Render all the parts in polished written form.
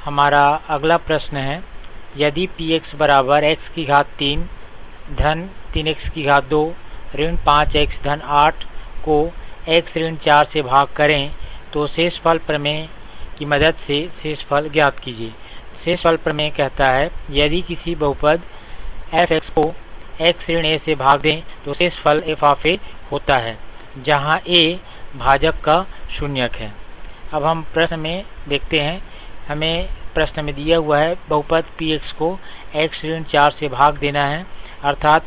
हमारा अगला प्रश्न है, यदि px बराबर x की घात 3 धन 3x की घात 2 ऋण 5x धन 8 को x ऋण 4 से भाग करें तो शेषफल प्रमेय की मदद से शेषफल ज्ञात कीजिए। शेषफल प्रमेय कहता है यदि किसी बहुपद f(x) को x ऋण a से भाग दें तो शेषफल f ऑफ a होता है, जहां a भाजक का शून्यक है। अब हम प्रश्न में देखते हैं, हमें प्रश्न में दिया हुआ है बहुपद px को x ऋण 4 से भाग देना है, अर्थात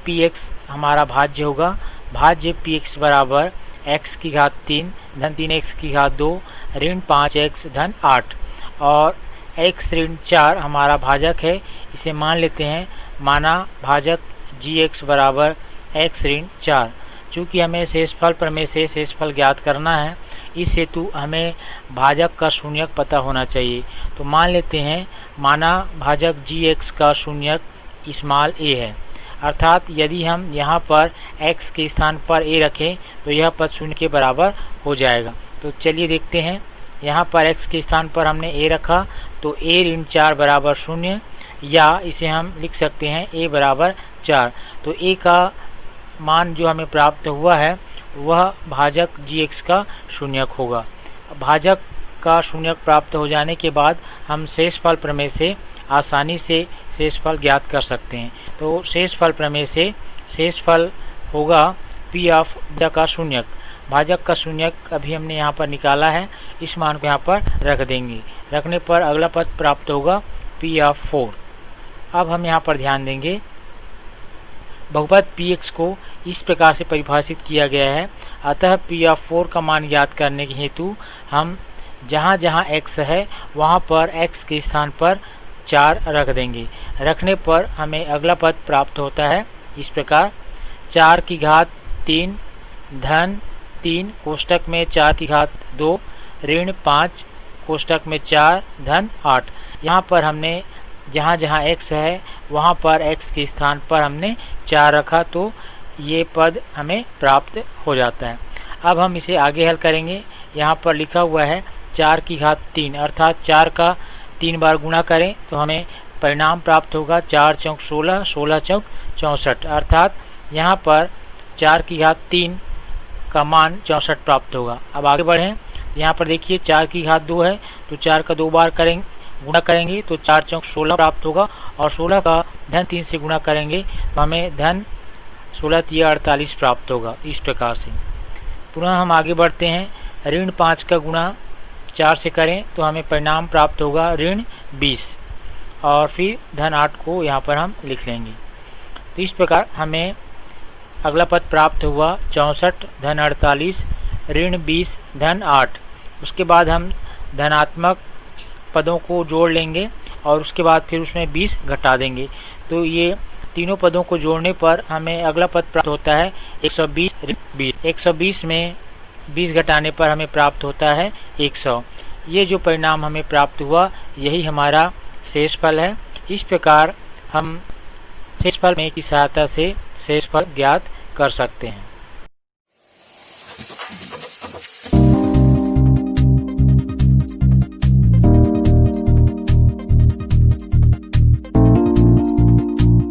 px हमारा भाज्य होगा। भाज्य px बराबर x की घात 3 धन 3x की घात 2 ऋण 5x धन 8 और x ऋण 4 हमारा भाजक है। इसे मान लेते हैं, माना भाजक gx बराबर x ऋण 4। चूँकि हमें शेषफल प्रमेय से शेषफल ज्ञात करना है, इस हेतु हमें भाजक का शून्यक पता होना चाहिए। तो मान लेते हैं, माना भाजक gx का शून्यक स्मॉल a है, अर्थात यदि हम यहाँ पर x के स्थान पर a रखें तो यह पद शून्य के बराबर हो जाएगा। तो चलिए देखते हैं, यहाँ पर x के स्थान पर हमने a रखा तो a ऋण 4 बराबर 0, या इसे हम लिख सकते हैं a बराबर 4। तो a का मान जो हमें प्राप्त हुआ है वह भाजक gx का शून्यक होगा। भाजक का शून्यक प्राप्त हो जाने के बाद हम शेषफल प्रमेय से आसानी से शेषफल ज्ञात कर सकते हैं। तो शेषफल प्रमेय से शेषफल होगा p ऑफ भाजक का शून्यक। भाजक का शून्यक अभी हमने यहाँ पर निकाला है, इस मान को यहाँ पर रख देंगे। रखने पर अगला पद प्राप्त होगा p ऑफ 4। अब हम यहाँ पर ध्यान देंगे, बहुपद px को इस प्रकार से परिभाषित किया गया है, अतः p ऑफ 4 का मान ज्ञात करने के हेतु हम जहाँ जहाँ x है वहाँ पर x के स्थान पर 4 रख देंगे। रखने पर हमें अगला पद प्राप्त होता है इस प्रकार, 4 की घात 3 धन 3 कोष्टक में 4 की घात 2 ऋण 5 कोष्टक में 4 धन 8। यहाँ पर हमने जहाँ जहाँ x है वहाँ पर x के स्थान पर हमने 4 रखा, तो ये पद हमें प्राप्त हो जाता है। अब हम इसे आगे हल करेंगे। यहाँ पर लिखा हुआ है 4 की घात 3, अर्थात 4 का 3 बार गुणा करें तो हमें परिणाम प्राप्त होगा 4 चौक 16, 16 चौक 64, अर्थात यहाँ पर 4 की घात 3 का मान 64 प्राप्त होगा। अब आगे बढ़ें, यहाँ पर देखिए 4 की घात 2 है तो 4 का 2 बार गुणा करेंगे तो 4 चौक 16 प्राप्त होगा, और 16 का धन 3 से गुणा करेंगे तो हमें धन 16 तिया 48 प्राप्त होगा। इस प्रकार से पुनः हम आगे बढ़ते हैं, ऋण 5 का गुणा 4 से करें तो हमें परिणाम प्राप्त होगा ऋण 20, और फिर धन 8 को यहाँ पर हम लिख लेंगे। तो इस प्रकार हमें अगला पद प्राप्त हुआ 64 धन 48 ऋण 20 धन 8। उसके बाद हम धनात्मक पदों को जोड़ लेंगे और उसके बाद फिर उसमें 20 घटा देंगे। तो ये तीनों पदों को जोड़ने पर हमें अगला पद प्राप्त होता है 120 ऋण 20। 120 में 20 घटाने पर हमें प्राप्त होता है 100। ये जो परिणाम हमें प्राप्त हुआ यही हमारा शेषफल है। इस प्रकार हम शेषफल में की सहायता से शेषफल ज्ञात कर सकते हैं।